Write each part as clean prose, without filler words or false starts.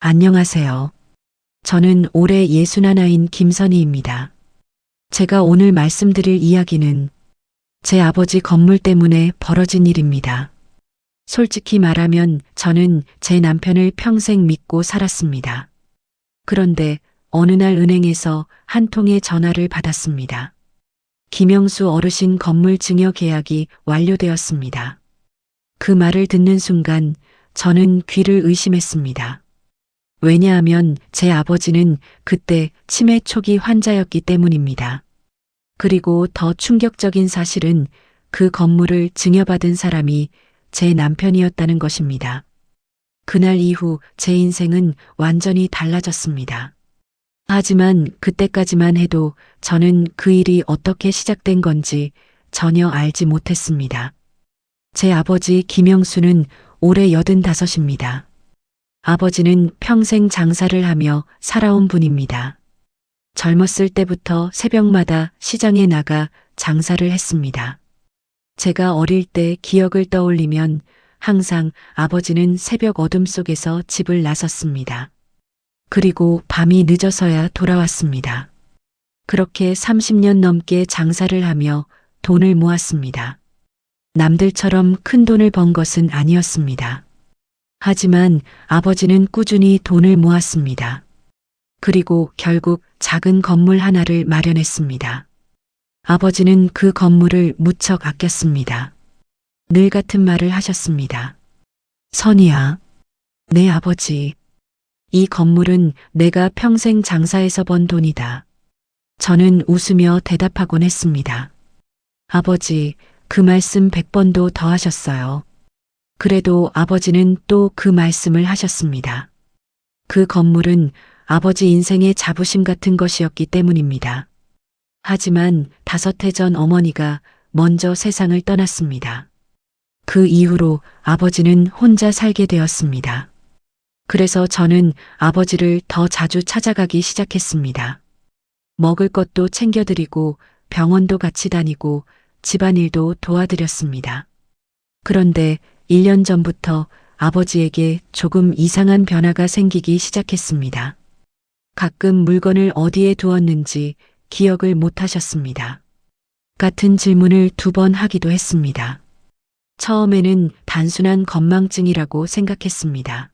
안녕하세요. 저는 올해 61인 김선희입니다. 제가 오늘 말씀드릴 이야기는 제 아버지 건물 때문에 벌어진 일입니다. 솔직히 말하면 저는 제 남편을 평생 믿고 살았습니다. 그런데 어느 날 은행에서 한 통의 전화를 받았습니다. 김영수 어르신 건물 증여 계약이 완료되었습니다. 그 말을 듣는 순간 저는 귀를 의심했습니다. 왜냐하면 제 아버지는 그때 치매 초기 환자였기 때문입니다. 그리고 더 충격적인 사실은 그 건물을 증여받은 사람이 제 남편이었다는 것입니다. 그날 이후 제 인생은 완전히 달라졌습니다. 하지만 그때까지만 해도 저는 그 일이 어떻게 시작된 건지 전혀 알지 못했습니다. 제 아버지 김영수는 올해 85입니다. 아버지는 평생 장사를 하며 살아온 분입니다. 젊었을 때부터 새벽마다 시장에 나가 장사를 했습니다. 제가 어릴 때 기억을 떠올리면 항상 아버지는 새벽 어둠 속에서 집을 나섰습니다. 그리고 밤이 늦어서야 돌아왔습니다. 그렇게 30년 넘게 장사를 하며 돈을 모았습니다. 남들처럼 큰 돈을 번 것은 아니었습니다. 하지만 아버지는 꾸준히 돈을 모았습니다. 그리고 결국 작은 건물 하나를 마련했습니다. 아버지는 그 건물을 무척 아꼈습니다. 늘 같은 말을 하셨습니다. 선희야, 내 아버지, 이 건물은 내가 평생 장사해서 번 돈이다. 저는 웃으며 대답하곤 했습니다. 아버지, 그 말씀 100번도 더 하셨어요. 그래도 아버지는 또 그 말씀을 하셨습니다. 그 건물은 아버지 인생의 자부심 같은 것이었기 때문입니다. 하지만 5해 전 어머니가 먼저 세상을 떠났습니다. 그 이후로 아버지는 혼자 살게 되었습니다. 그래서 저는 아버지를 더 자주 찾아가기 시작했습니다. 먹을 것도 챙겨드리고 병원도 같이 다니고 집안일도 도와드렸습니다. 그런데 1년 전부터 아버지에게 조금 이상한 변화가 생기기 시작했습니다. 가끔 물건을 어디에 두었는지 기억을 못 하셨습니다. 같은 질문을 2번 하기도 했습니다. 처음에는 단순한 건망증이라고 생각했습니다.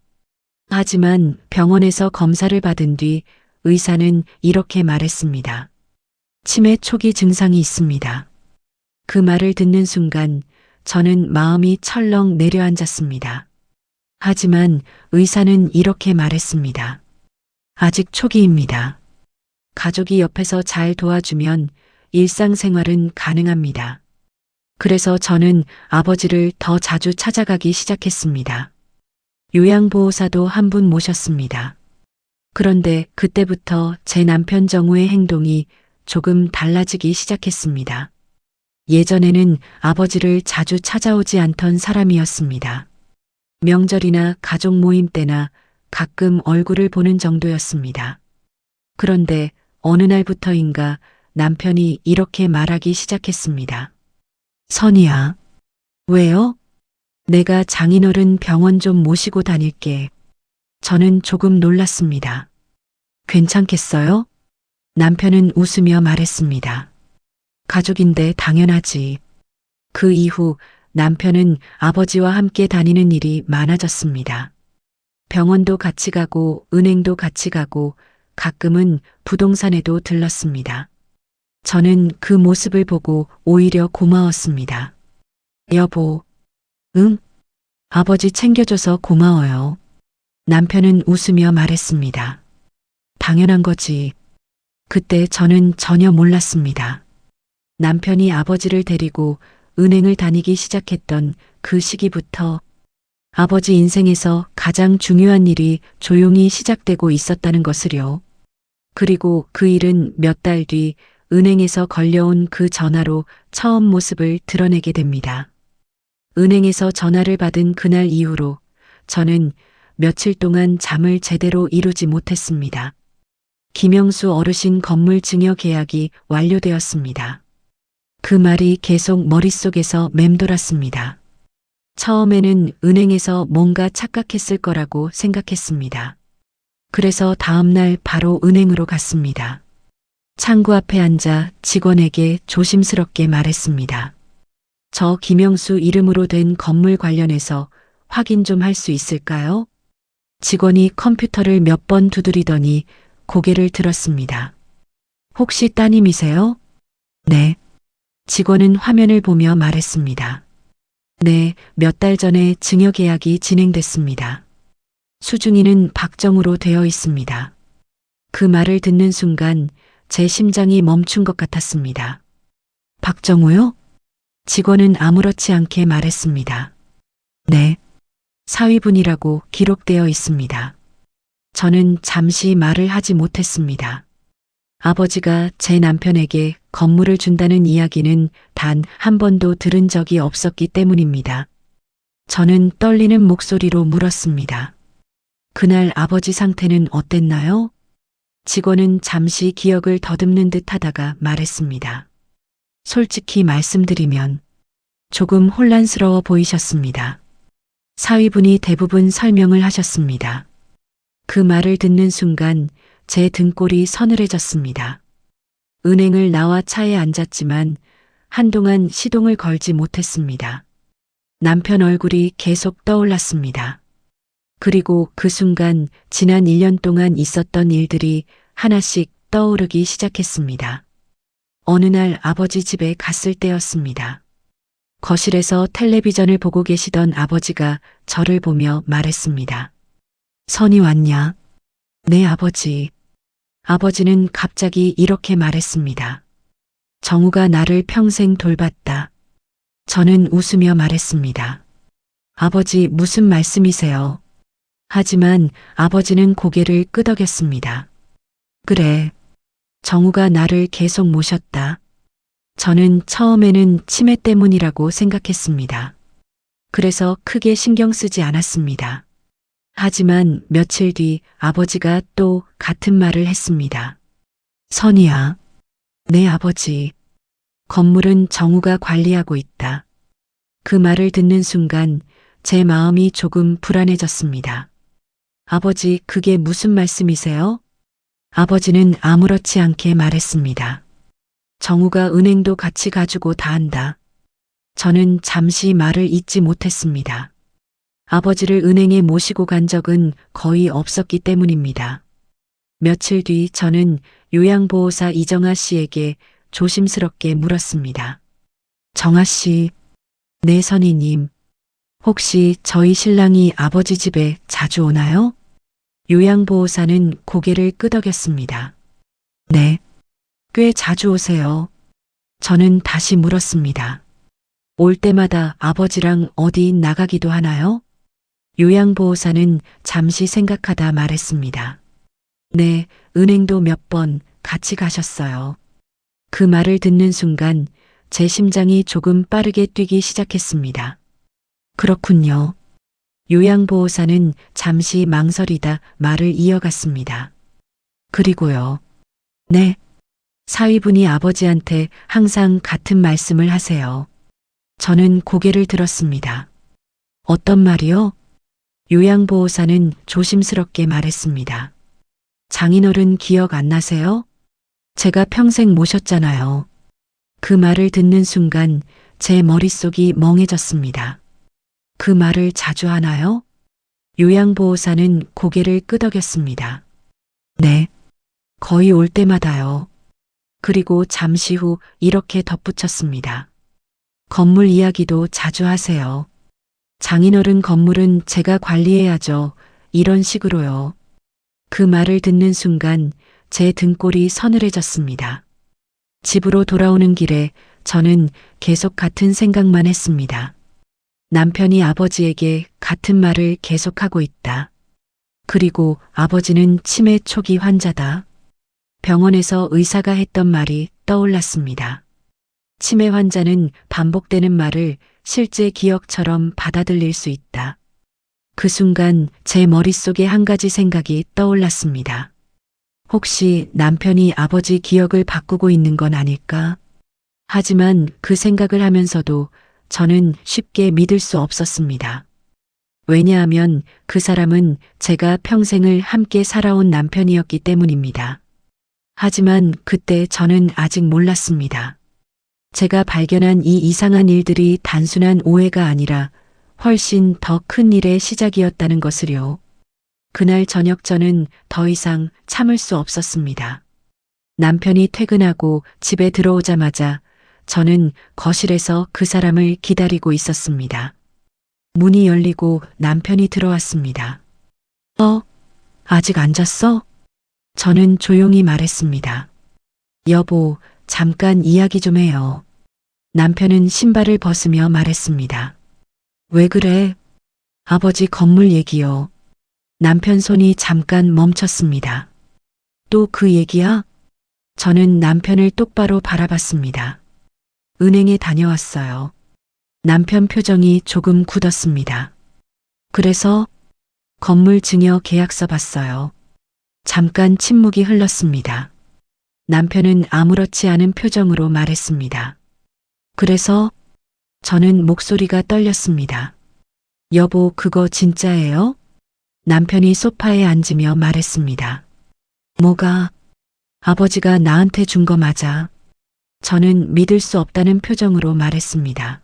하지만 병원에서 검사를 받은 뒤 의사는 이렇게 말했습니다. 치매 초기 증상이 있습니다. 그 말을 듣는 순간 저는 마음이 철렁 내려앉았습니다. 하지만 의사는 이렇게 말했습니다. 아직 초기입니다. 가족이 옆에서 잘 도와주면 일상생활은 가능합니다. 그래서 저는 아버지를 더 자주 찾아가기 시작했습니다. 요양보호사도 한 분 모셨습니다. 그런데 그때부터 제 남편 정우의 행동이 조금 달라지기 시작했습니다. 예전에는 아버지를 자주 찾아오지 않던 사람이었습니다. 명절이나 가족 모임 때나 가끔 얼굴을 보는 정도였습니다. 그런데 어느 날부터인가 남편이 이렇게 말하기 시작했습니다. 선희야, 왜요? 내가 장인어른 병원 좀 모시고 다닐게. 저는 조금 놀랐습니다. 괜찮겠어요? 남편은 웃으며 말했습니다. 가족인데 당연하지. 그 이후 남편은 아버지와 함께 다니는 일이 많아졌습니다. 병원도 같이 가고 은행도 같이 가고 가끔은 부동산에도 들렀습니다. 저는 그 모습을 보고 오히려 고마웠습니다. 여보, 응? 아버지 챙겨줘서 고마워요. 남편은 웃으며 말했습니다. 당연한 거지. 그때 저는 전혀 몰랐습니다. 남편이 아버지를 데리고 은행을 다니기 시작했던 그 시기부터 아버지 인생에서 가장 중요한 일이 조용히 시작되고 있었다는 것을요. 그리고 그 일은 몇 달 뒤 은행에서 걸려온 그 전화로 처음 모습을 드러내게 됩니다. 은행에서 전화를 받은 그날 이후로 저는 며칠 동안 잠을 제대로 이루지 못했습니다. 김영수 어르신 건물 증여 계약이 완료되었습니다. 그 말이 계속 머릿속에서 맴돌았습니다. 처음에는 은행에서 뭔가 착각했을 거라고 생각했습니다. 그래서 다음날 바로 은행으로 갔습니다. 창구 앞에 앉아 직원에게 조심스럽게 말했습니다. 저 김영수 이름으로 된 건물 관련해서 확인 좀 할 수 있을까요? 직원이 컴퓨터를 몇 번 두드리더니 고개를 들었습니다. 혹시 따님이세요? 네. 직원은 화면을 보며 말했습니다. 네, 몇 달 전에 증여 계약이 진행됐습니다. 수중이는 박정우로 되어 있습니다. 그 말을 듣는 순간 제 심장이 멈춘 것 같았습니다. 박정우요? 직원은 아무렇지 않게 말했습니다. 네. 사위분이라고 기록되어 있습니다. 저는 잠시 말을 하지 못했습니다. 아버지가 제 남편에게 건물을 준다는 이야기는 단 한 번도 들은 적이 없었기 때문입니다. 저는 떨리는 목소리로 물었습니다. 그날 아버지 상태는 어땠나요? 직원은 잠시 기억을 더듬는 듯 하다가 말했습니다. 솔직히 말씀드리면 조금 혼란스러워 보이셨습니다. 사위분이 대부분 설명을 하셨습니다. 그 말을 듣는 순간 제 등골이 서늘해졌습니다. 은행을 나와 차에 앉았지만 한동안 시동을 걸지 못했습니다. 남편 얼굴이 계속 떠올랐습니다. 그리고 그 순간 지난 1년 동안 있었던 일들이 하나씩 떠오르기 시작했습니다. 어느 날 아버지 집에 갔을 때였습니다. 거실에서 텔레비전을 보고 계시던 아버지가 저를 보며 말했습니다. 선이 왔냐? 네, 아버지. 아버지는 갑자기 이렇게 말했습니다. 정우가 나를 평생 돌봤다. 저는 웃으며 말했습니다. 아버지, 무슨 말씀이세요? 하지만 아버지는 고개를 끄덕였습니다. 그래. 정우가 나를 계속 모셨다. 저는 처음에는 치매 때문이라고 생각했습니다. 그래서 크게 신경 쓰지 않았습니다. 하지만 며칠 뒤 아버지가 또 같은 말을 했습니다. 선이야. 네, 아버지. 건물은 정우가 관리하고 있다. 그 말을 듣는 순간 제 마음이 조금 불안해졌습니다. 아버지, 그게 무슨 말씀이세요? 아버지는 아무렇지 않게 말했습니다. 정우가 은행도 같이 가지고 다 한다. 저는 잠시 말을 잇지 못했습니다. 아버지를 은행에 모시고 간 적은 거의 없었기 때문입니다. 며칠 뒤 저는 요양보호사 이정아 씨에게 조심스럽게 물었습니다. 정아 씨, 네, 선희님. 혹시 저희 신랑이 아버지 집에 자주 오나요? 요양보호사는 고개를 끄덕였습니다. 네, 꽤 자주 오세요. 저는 다시 물었습니다. 올 때마다 아버지랑 어디 나가기도 하나요? 요양보호사는 잠시 생각하다 말했습니다. 네, 은행도 몇 번 같이 가셨어요. 그 말을 듣는 순간 제 심장이 조금 빠르게 뛰기 시작했습니다. 그렇군요. 요양보호사는 잠시 망설이다 말을 이어갔습니다. 그리고요. 네. 사위분이 아버지한테 항상 같은 말씀을 하세요. 저는 고개를 들었습니다. 어떤 말이요? 요양보호사는 조심스럽게 말했습니다. 장인어른 기억 안 나세요? 제가 평생 모셨잖아요. 그 말을 듣는 순간 제 머릿속이 멍해졌습니다. 그 말을 자주 하나요? 요양보호사는 고개를 끄덕였습니다. 네, 거의 올 때마다요. 그리고 잠시 후 이렇게 덧붙였습니다. 건물 이야기도 자주 하세요. 장인어른 건물은 제가 관리해야죠. 이런 식으로요. 그 말을 듣는 순간 제 등골이 서늘해졌습니다. 집으로 돌아오는 길에 저는 계속 같은 생각만 했습니다. 남편이 아버지에게 같은 말을 계속하고 있다. 그리고 아버지는 치매 초기 환자다. 병원에서 의사가 했던 말이 떠올랐습니다. 치매 환자는 반복되는 말을 실제 기억처럼 받아들일 수 있다. 그 순간 제 머릿속에 한 가지 생각이 떠올랐습니다. 혹시 남편이 아버지 기억을 바꾸고 있는 건 아닐까? 하지만 그 생각을 하면서도 저는 쉽게 믿을 수 없었습니다. 왜냐하면 그 사람은 제가 평생을 함께 살아온 남편이었기 때문입니다. 하지만 그때 저는 아직 몰랐습니다. 제가 발견한 이 이상한 일들이 단순한 오해가 아니라 훨씬 더 큰 일의 시작이었다는 것을요. 그날 저녁 저는 더 이상 참을 수 없었습니다. 남편이 퇴근하고 집에 들어오자마자 저는 거실에서 그 사람을 기다리고 있었습니다. 문이 열리고 남편이 들어왔습니다. 아직 안 잤어? 저는 조용히 말했습니다. 여보, 잠깐 이야기 좀 해요. 남편은 신발을 벗으며 말했습니다. 왜 그래? 아버지 건물 얘기요. 남편 손이 잠깐 멈췄습니다. 또 그 얘기야? 저는 남편을 똑바로 바라봤습니다. 은행에 다녀왔어요. 남편 표정이 조금 굳었습니다. 그래서 건물 증여 계약서 봤어요. 잠깐 침묵이 흘렀습니다. 남편은 아무렇지 않은 표정으로 말했습니다. 그래서 저는 목소리가 떨렸습니다. 여보, 그거 진짜예요? 남편이 소파에 앉으며 말했습니다. 뭐가? 아버지가 나한테 준 거 맞아. 저는 믿을 수 없다는 표정으로 말했습니다.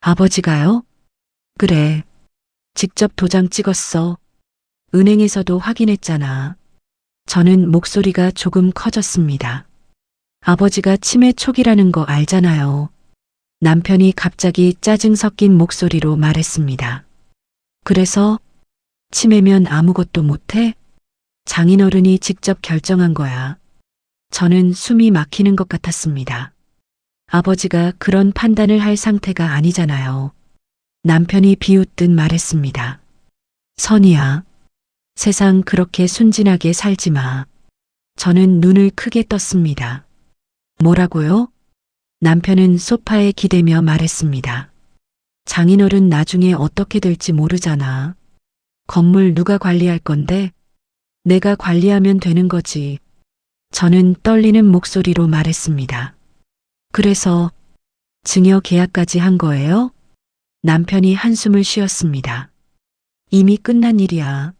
아버지가요? 그래. 직접 도장 찍었어. 은행에서도 확인했잖아. 저는 목소리가 조금 커졌습니다. 아버지가 치매 초기라는 거 알잖아요. 남편이 갑자기 짜증 섞인 목소리로 말했습니다. 그래서 치매면 아무것도 못해? 장인어른이 직접 결정한 거야. 저는 숨이 막히는 것 같았습니다. 아버지가 그런 판단을 할 상태가 아니잖아요. 남편이 비웃듯 말했습니다. 선이야, 세상 그렇게 순진하게 살지 마. 저는 눈을 크게 떴습니다. 뭐라고요? 남편은 소파에 기대며 말했습니다. 장인어른 나중에 어떻게 될지 모르잖아. 건물 누가 관리할 건데? 내가 관리하면 되는 거지. 저는 떨리는 목소리로 말했습니다. 그래서 증여 계약까지 한 거예요? 남편이 한숨을 쉬었습니다. 이미 끝난 일이야.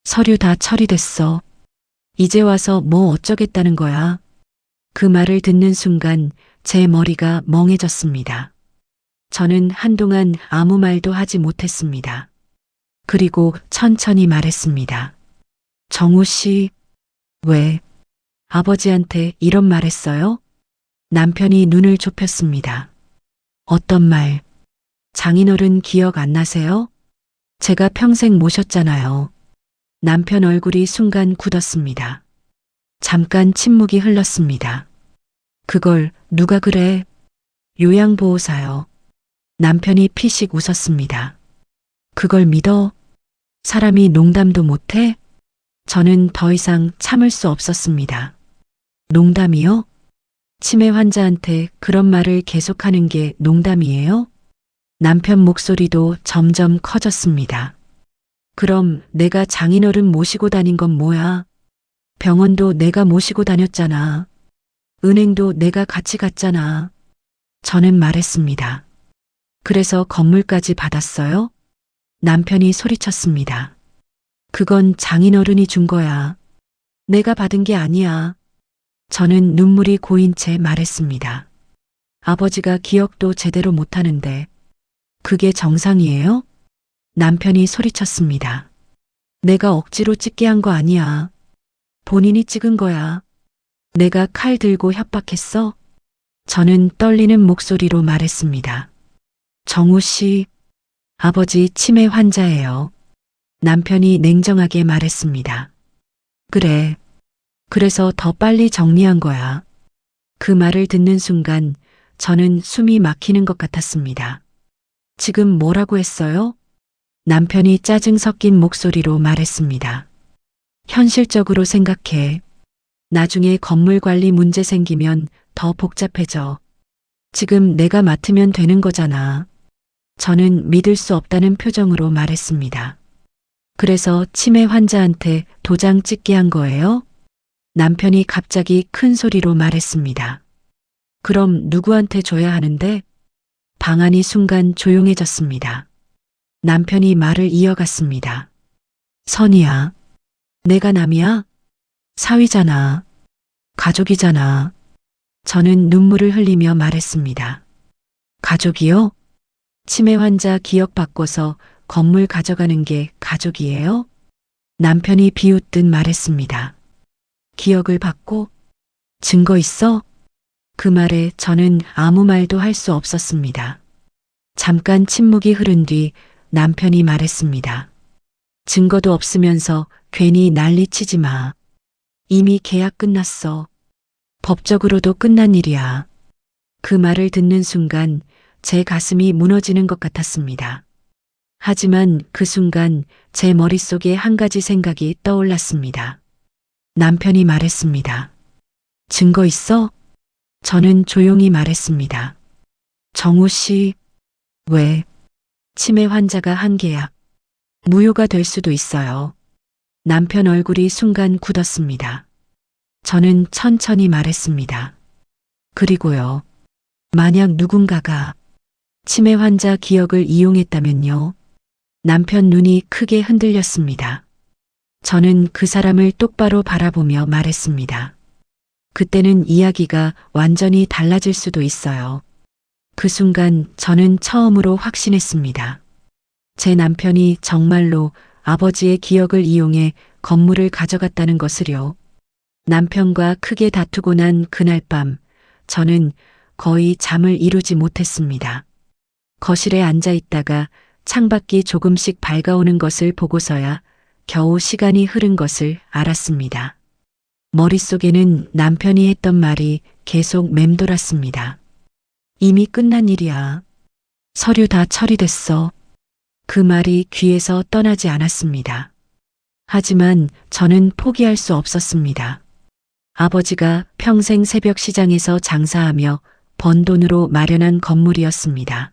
서류 다 처리됐어. 이제 와서 뭐 어쩌겠다는 거야. 그 말을 듣는 순간 제 머리가 멍해졌습니다. 저는 한동안 아무 말도 하지 못했습니다. 그리고 천천히 말했습니다. 정우 씨, 왜 아버지한테 이런 말 했어요? 남편이 눈을 좁혔습니다. 어떤 말? 장인어른 기억 안 나세요? 제가 평생 모셨잖아요. 남편 얼굴이 순간 굳었습니다. 잠깐 침묵이 흘렀습니다. 그걸 누가 그래? 요양보호사요. 남편이 피식 웃었습니다. 그걸 믿어? 사람이 농담도 못해? 저는 더 이상 참을 수 없었습니다. 농담이요? 치매 환자한테 그런 말을 계속하는 게 농담이에요? 남편 목소리도 점점 커졌습니다. 그럼 내가 장인어른 모시고 다닌 건 뭐야? 병원도 내가 모시고 다녔잖아. 은행도 내가 같이 갔잖아. 저는 말했습니다. 그래서 건물까지 받았어요? 남편이 소리쳤습니다. 그건 장인어른이 준 거야. 내가 받은 게 아니야. 저는 눈물이 고인 채 말했습니다. 아버지가 기억도 제대로 못하는데 그게 정상이에요? 남편이 소리쳤습니다. 내가 억지로 찍게 한 거 아니야. 본인이 찍은 거야. 내가 칼 들고 협박했어? 저는 떨리는 목소리로 말했습니다. 정우 씨, 아버지 치매 환자예요. 남편이 냉정하게 말했습니다. 그래. 그래서 더 빨리 정리한 거야. 그 말을 듣는 순간 저는 숨이 막히는 것 같았습니다. 지금 뭐라고 했어요? 남편이 짜증 섞인 목소리로 말했습니다. 현실적으로 생각해. 나중에 건물 관리 문제 생기면 더 복잡해져. 지금 내가 맡으면 되는 거잖아. 저는 믿을 수 없다는 표정으로 말했습니다. 그래서 치매 환자한테 도장 찍게 한 거예요? 남편이 갑자기 큰 소리로 말했습니다. 그럼 누구한테 줘야 하는데? 방안이 순간 조용해졌습니다. 남편이 말을 이어갔습니다. 선이야, 내가 남이야? 사위잖아. 가족이잖아. 저는 눈물을 흘리며 말했습니다. 가족이요? 치매 환자 기억 바꿔서 건물 가져가는 게 가족이에요? 남편이 비웃듯 말했습니다. 기억을 바꿔? 증거 있어? 그 말에 저는 아무 말도 할 수 없었습니다. 잠깐 침묵이 흐른 뒤 남편이 말했습니다. 증거도 없으면서 괜히 난리치지 마. 이미 계약 끝났어. 법적으로도 끝난 일이야. 그 말을 듣는 순간 제 가슴이 무너지는 것 같았습니다. 하지만 그 순간 제 머릿속에 한 가지 생각이 떠올랐습니다. 남편이 말했습니다. 증거 있어? 저는 조용히 말했습니다. 정우 씨, 왜? 치매 환자가 한 계약. 무효가 될 수도 있어요. 남편 얼굴이 순간 굳었습니다. 저는 천천히 말했습니다. 그리고요. 만약 누군가가 치매 환자 기억을 이용했다면요. 남편 눈이 크게 흔들렸습니다. 저는 그 사람을 똑바로 바라보며 말했습니다. 그때는 이야기가 완전히 달라질 수도 있어요. 그 순간 저는 처음으로 확신했습니다. 제 남편이 정말로 아버지의 기억을 이용해 건물을 가져갔다는 것을요. 남편과 크게 다투고 난 그날 밤, 저는 거의 잠을 이루지 못했습니다. 거실에 앉아 있다가 창밖이 조금씩 밝아오는 것을 보고서야 겨우 시간이 흐른 것을 알았습니다. 머릿속에는 남편이 했던 말이 계속 맴돌았습니다. 이미 끝난 일이야. 서류 다 처리됐어. 그 말이 귀에서 떠나지 않았습니다. 하지만 저는 포기할 수 없었습니다. 아버지가 평생 새벽 시장에서 장사하며 번 돈으로 마련한 건물이었습니다.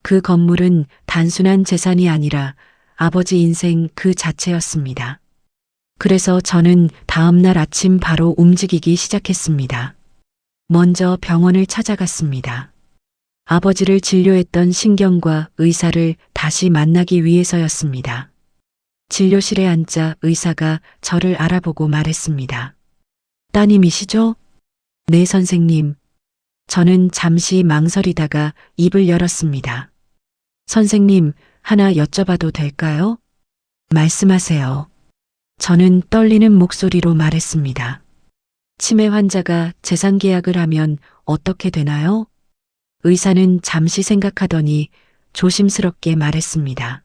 그 건물은 단순한 재산이 아니라 아버지 인생 그 자체였습니다. 그래서 저는 다음 날 아침 바로 움직이기 시작했습니다. 먼저 병원을 찾아갔습니다. 아버지를 진료했던 신경과 의사를 다시 만나기 위해서였습니다. 진료실에 앉자 의사가 저를 알아보고 말했습니다. 따님이시죠? 네, 선생님. 저는 잠시 망설이다가 입을 열었습니다. 선생님, 하나 여쭤봐도 될까요? 말씀하세요. 저는 떨리는 목소리로 말했습니다. 치매 환자가 재산 계약을 하면 어떻게 되나요? 의사는 잠시 생각하더니 조심스럽게 말했습니다.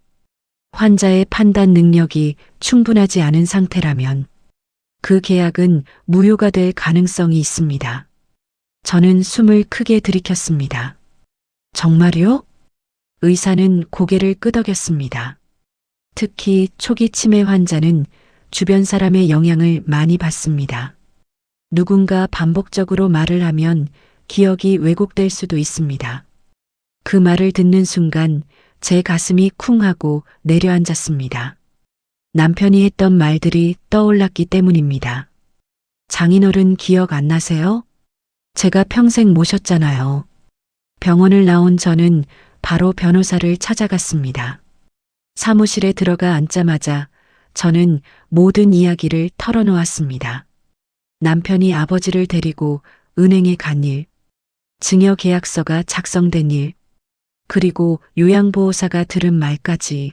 환자의 판단 능력이 충분하지 않은 상태라면 그 계약은 무효가 될 가능성이 있습니다. 저는 숨을 크게 들이켰습니다. 정말요? 의사는 고개를 끄덕였습니다. 특히 초기 치매 환자는 주변 사람의 영향을 많이 받습니다. 누군가 반복적으로 말을 하면 기억이 왜곡될 수도 있습니다. 그 말을 듣는 순간 제 가슴이 쿵 하고 내려앉았습니다. 남편이 했던 말들이 떠올랐기 때문입니다. 장인어른 기억 안 나세요? 제가 평생 모셨잖아요. 병원을 나온 저는 바로 변호사를 찾아갔습니다. 사무실에 들어가 앉자마자 저는 모든 이야기를 털어놓았습니다. 남편이 아버지를 데리고 은행에 간 일, 증여 계약서가 작성된 일, 그리고 요양보호사가 들은 말까지.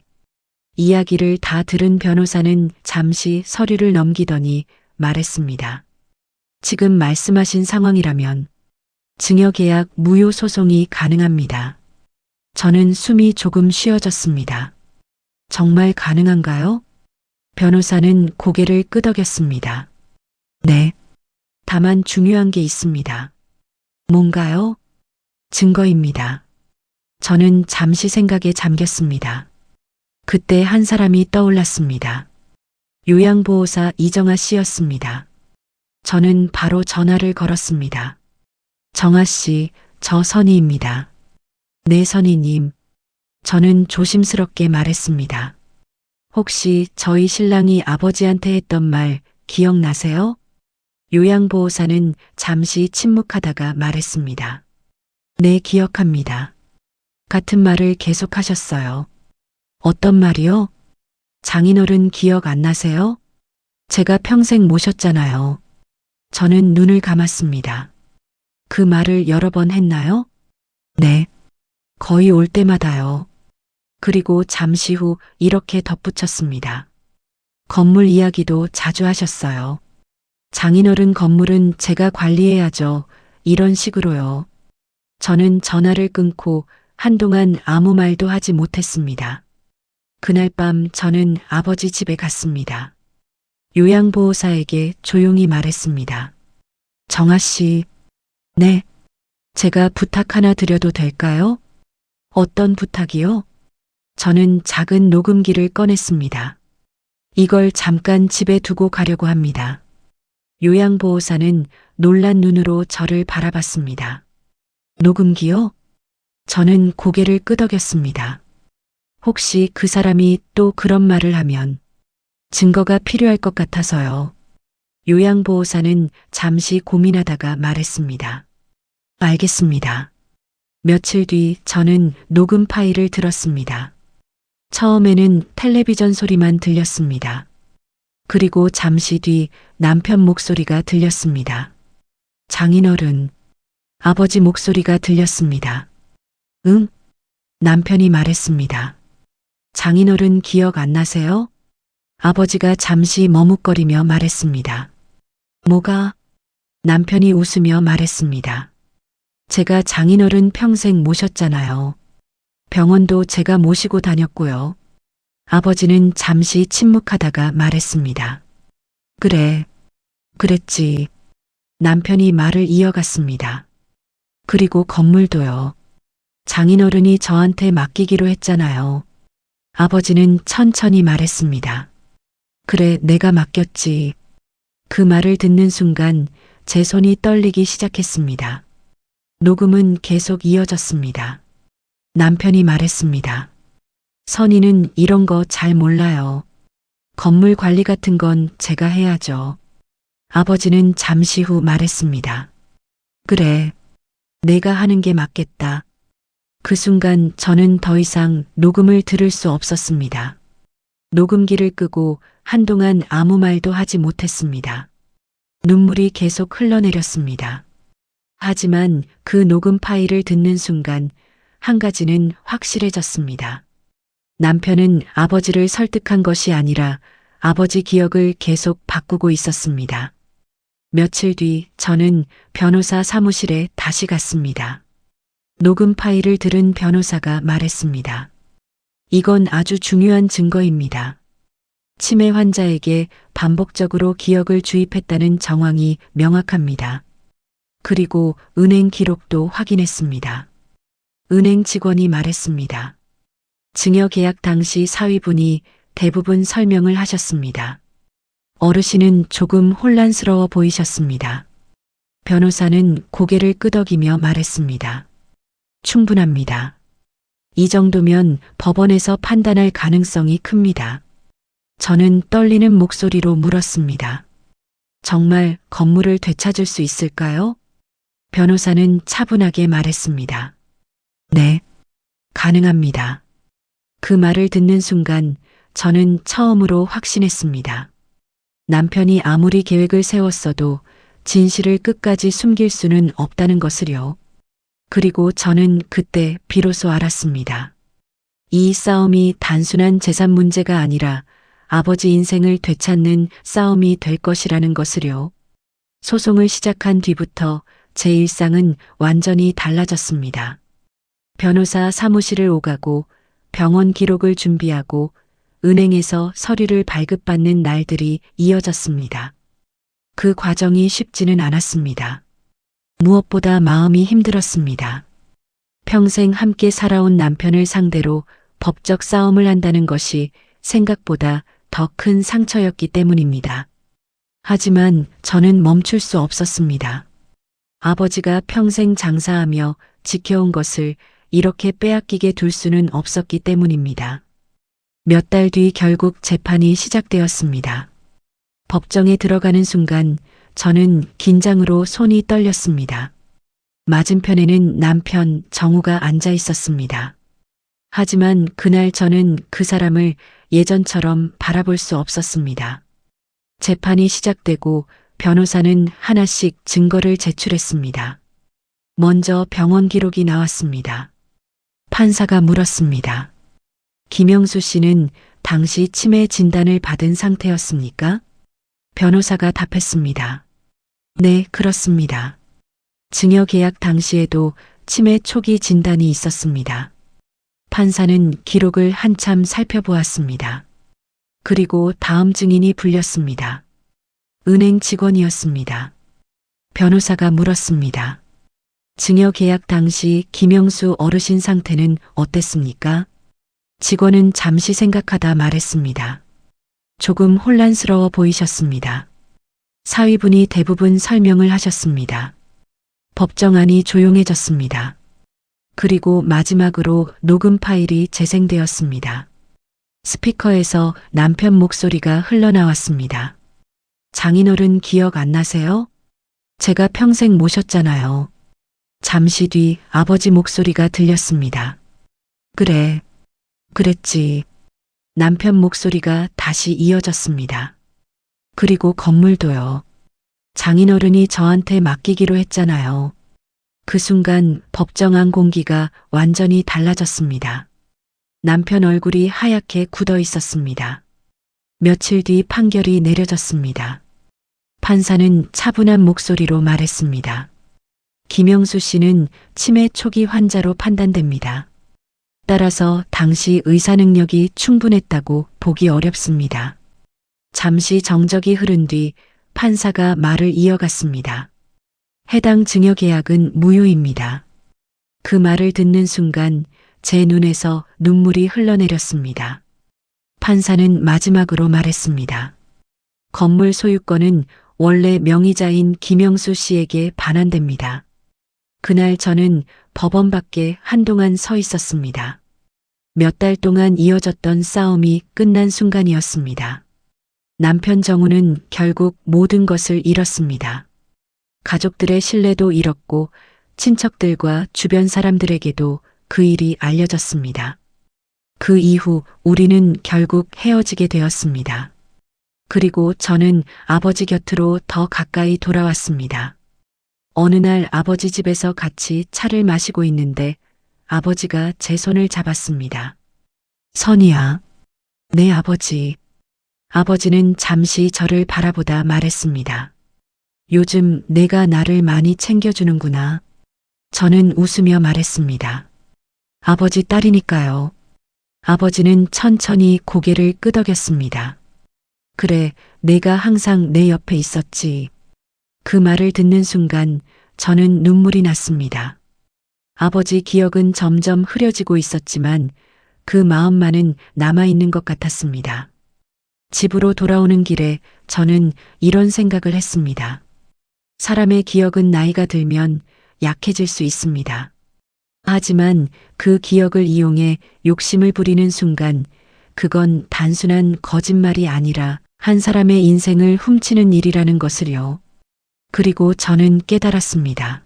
이야기를 다 들은 변호사는 잠시 서류를 넘기더니 말했습니다. 지금 말씀하신 상황이라면 증여 계약 무효 소송이 가능합니다. 저는 숨이 조금 쉬어졌습니다. 정말 가능한가요? 변호사는 고개를 끄덕였습니다. 네. 다만 중요한 게 있습니다. 뭔가요? 증거입니다. 저는 잠시 생각에 잠겼습니다. 그때 한 사람이 떠올랐습니다. 요양보호사 이정아 씨였습니다. 저는 바로 전화를 걸었습니다. 정아 씨, 저 선희입니다. 네, 선희님. 저는 조심스럽게 말했습니다. 혹시 저희 신랑이 아버지한테 했던 말 기억나세요? 요양보호사는 잠시 침묵하다가 말했습니다. 네, 기억합니다. 같은 말을 계속하셨어요. 어떤 말이요? 장인어른 기억 안 나세요? 제가 평생 모셨잖아요. 저는 눈을 감았습니다. 그 말을 여러 번 했나요? 네. 거의 올 때마다요. 그리고 잠시 후 이렇게 덧붙였습니다. 건물 이야기도 자주 하셨어요. 장인어른 건물은 제가 관리해야죠. 이런 식으로요. 저는 전화를 끊고 한동안 아무 말도 하지 못했습니다. 그날 밤 저는 아버지 집에 갔습니다. 요양보호사에게 조용히 말했습니다. 정아 씨, 네. 제가 부탁 하나 드려도 될까요? 어떤 부탁이요? 저는 작은 녹음기를 꺼냈습니다. 이걸 잠깐 집에 두고 가려고 합니다. 요양보호사는 놀란 눈으로 저를 바라봤습니다. 녹음기요? 저는 고개를 끄덕였습니다. 혹시 그 사람이 또 그런 말을 하면 증거가 필요할 것 같아서요. 요양보호사는 잠시 고민하다가 말했습니다. 알겠습니다. 며칠 뒤 저는 녹음 파일을 들었습니다. 처음에는 텔레비전 소리만 들렸습니다. 그리고 잠시 뒤 남편 목소리가 들렸습니다. 장인어른, 아버지 목소리가 들렸습니다. 응? 남편이 말했습니다. 장인어른 기억 안 나세요? 아버지가 잠시 머뭇거리며 말했습니다. 뭐가? 남편이 웃으며 말했습니다. 제가 장인어른 평생 모셨잖아요. 병원도 제가 모시고 다녔고요. 아버지는 잠시 침묵하다가 말했습니다. 그래, 그랬지. 남편이 말을 이어갔습니다. 그리고 건물도요. 장인어른이 저한테 맡기기로 했잖아요. 아버지는 천천히 말했습니다. 그래, 내가 맡겼지. 그 말을 듣는 순간 제 손이 떨리기 시작했습니다. 녹음은 계속 이어졌습니다. 남편이 말했습니다. 선희는 이런 거 잘 몰라요. 건물 관리 같은 건 제가 해야죠. 아버지는 잠시 후 말했습니다. 그래, 내가 하는 게 맞겠다. 그 순간 저는 더 이상 녹음을 들을 수 없었습니다. 녹음기를 끄고 한동안 아무 말도 하지 못했습니다. 눈물이 계속 흘러내렸습니다. 하지만 그 녹음 파일을 듣는 순간 한 가지는 확실해졌습니다. 남편은 아버지를 설득한 것이 아니라 아버지 기억을 계속 바꾸고 있었습니다. 며칠 뒤 저는 변호사 사무실에 다시 갔습니다. 녹음 파일을 들은 변호사가 말했습니다. 이건 아주 중요한 증거입니다. 치매 환자에게 반복적으로 기억을 주입했다는 정황이 명확합니다. 그리고 은행 기록도 확인했습니다. 은행 직원이 말했습니다. 증여 계약 당시 사위분이 대부분 설명을 하셨습니다. 어르신은 조금 혼란스러워 보이셨습니다. 변호사는 고개를 끄덕이며 말했습니다. 충분합니다. 이 정도면 법원에서 판단할 가능성이 큽니다. 저는 떨리는 목소리로 물었습니다. 정말 건물을 되찾을 수 있을까요? 변호사는 차분하게 말했습니다. 네, 가능합니다. 그 말을 듣는 순간 저는 처음으로 확신했습니다. 남편이 아무리 계획을 세웠어도 진실을 끝까지 숨길 수는 없다는 것을요. 그리고 저는 그때 비로소 알았습니다. 이 싸움이 단순한 재산 문제가 아니라 아버지 인생을 되찾는 싸움이 될 것이라는 것을요. 소송을 시작한 뒤부터 제 일상은 완전히 달라졌습니다. 변호사 사무실을 오가고 병원 기록을 준비하고 은행에서 서류를 발급받는 날들이 이어졌습니다. 그 과정이 쉽지는 않았습니다. 무엇보다 마음이 힘들었습니다. 평생 함께 살아온 남편을 상대로 법적 싸움을 한다는 것이 생각보다 더 큰 상처였기 때문입니다. 하지만 저는 멈출 수 없었습니다. 아버지가 평생 장사하며 지켜온 것을 이렇게 빼앗기게 둘 수는 없었기 때문입니다. 몇 달 뒤 결국 재판이 시작되었습니다. 법정에 들어가는 순간 저는 긴장으로 손이 떨렸습니다. 맞은편에는 남편 정우가 앉아 있었습니다. 하지만 그날 저는 그 사람을 예전처럼 바라볼 수 없었습니다. 재판이 시작되고 변호사는 하나씩 증거를 제출했습니다. 먼저 병원 기록이 나왔습니다. 판사가 물었습니다. 김영수 씨는 당시 치매 진단을 받은 상태였습니까? 변호사가 답했습니다. 네, 그렇습니다. 증여계약 당시에도 치매 초기 진단이 있었습니다. 판사는 기록을 한참 살펴보았습니다. 그리고 다음 증인이 불렸습니다. 은행 직원이었습니다. 변호사가 물었습니다. 증여계약 당시 김영수 어르신 상태는 어땠습니까? 직원은 잠시 생각하다 말했습니다. 조금 혼란스러워 보이셨습니다. 사위분이 대부분 설명을 하셨습니다. 법정안이 조용해졌습니다. 그리고 마지막으로 녹음 파일이 재생되었습니다. 스피커에서 남편 목소리가 흘러나왔습니다. 장인어른 기억 안 나세요? 제가 평생 모셨잖아요. 잠시 뒤 아버지 목소리가 들렸습니다. 그래, 그랬지. 남편 목소리가 다시 이어졌습니다. 그리고 건물도요. 장인어른이 저한테 맡기기로 했잖아요. 그 순간 법정안 공기가 완전히 달라졌습니다. 남편 얼굴이 하얗게 굳어 있었습니다. 며칠 뒤 판결이 내려졌습니다. 판사는 차분한 목소리로 말했습니다. 김영수 씨는 치매 초기 환자로 판단됩니다. 따라서 당시 의사 능력이 충분했다고 보기 어렵습니다. 잠시 정적이 흐른 뒤 판사가 말을 이어갔습니다. 해당 증여계약은 무효입니다. 그 말을 듣는 순간 제 눈에서 눈물이 흘러내렸습니다. 판사는 마지막으로 말했습니다. 건물 소유권은 원래 명의자인 김영수 씨에게 반환됩니다. 그날 저는 법원 밖에 한동안 서 있었습니다. 몇 달 동안 이어졌던 싸움이 끝난 순간이었습니다. 남편 정우는 결국 모든 것을 잃었습니다. 가족들의 신뢰도 잃었고 친척들과 주변 사람들에게도 그 일이 알려졌습니다. 그 이후 우리는 결국 헤어지게 되었습니다. 그리고 저는 아버지 곁으로 더 가까이 돌아왔습니다. 어느 날 아버지 집에서 같이 차를 마시고 있는데 아버지가 제 손을 잡았습니다. 선이야, 내 아버지. 아버지는 잠시 저를 바라보다 말했습니다. 요즘 내가 나를 많이 챙겨주는구나. 저는 웃으며 말했습니다. 아버지 딸이니까요. 아버지는 천천히 고개를 끄덕였습니다. 그래, 내가 항상 내 옆에 있었지. 그 말을 듣는 순간 저는 눈물이 났습니다. 아버지 기억은 점점 흐려지고 있었지만 그 마음만은 남아있는 것 같았습니다. 집으로 돌아오는 길에 저는 이런 생각을 했습니다. 사람의 기억은 나이가 들면 약해질 수 있습니다. 하지만 그 기억을 이용해 욕심을 부리는 순간 그건 단순한 거짓말이 아니라 한 사람의 인생을 훔치는 일이라는 것을요. 그리고 저는 깨달았습니다.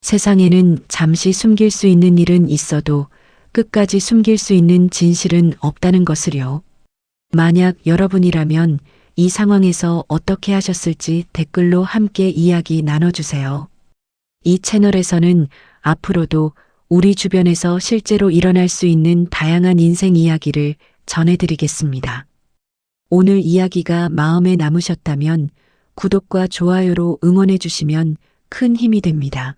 세상에는 잠시 숨길 수 있는 일은 있어도 끝까지 숨길 수 있는 진실은 없다는 것을요. 만약 여러분이라면 이 상황에서 어떻게 하셨을지 댓글로 함께 이야기 나눠주세요. 이 채널에서는 앞으로도 우리 주변에서 실제로 일어날 수 있는 다양한 인생 이야기를 전해드리겠습니다. 오늘 이야기가 마음에 남으셨다면 구독과 좋아요로 응원해 주시면 큰 힘이 됩니다.